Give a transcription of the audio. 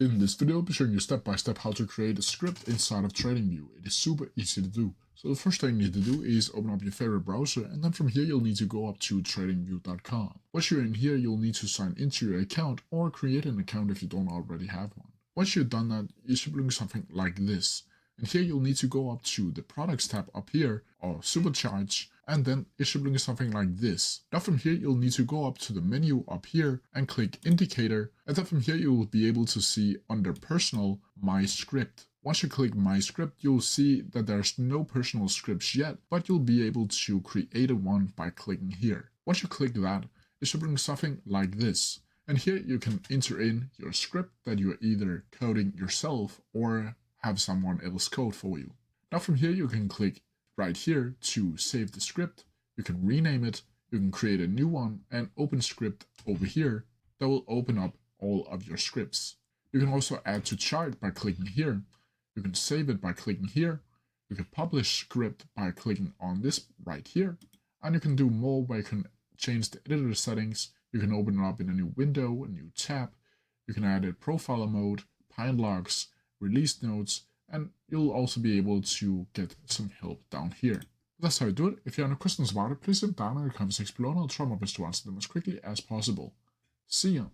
In this video, I'll be showing you step by step how to create a script inside of Tradingview. It is super easy to do. So the first thing you need to do is open up your favorite browser, and then from here you'll need to go up to tradingview.com. Once you're in here, you'll need to sign into your account or create an account if you don't already have one. Once you've done that, you should be doing something like this. And here you'll need to go up to the products tab up here, or supercharge, and then it should bring something like this. Now from here you'll need to go up to the menu up here and click indicator, and then from here you will be able to see under personal my script. Once you click my script, you'll see that there's no personal scripts yet, but you'll be able to create one by clicking here. Once you click that, it should bring something like this. And here you can enter in your script that you're either coding yourself or have someone else code for you. Now from here you can click right here to save the script. You can rename it, you can create a new one and open script over here that will open up all of your scripts. You can also add to chart by clicking here. You can save it by clicking here. You can publish script by clicking on this right here. And you can do more where you can change the editor settings. You can open it up in a new window, a new tab. You can add a profiler mode, pine logs, release notes, and you'll also be able to get some help down here. That's how you do it. If you have any questions about it, please leave them down in the comments section below and I'll try my best to answer them as quickly as possible. See ya!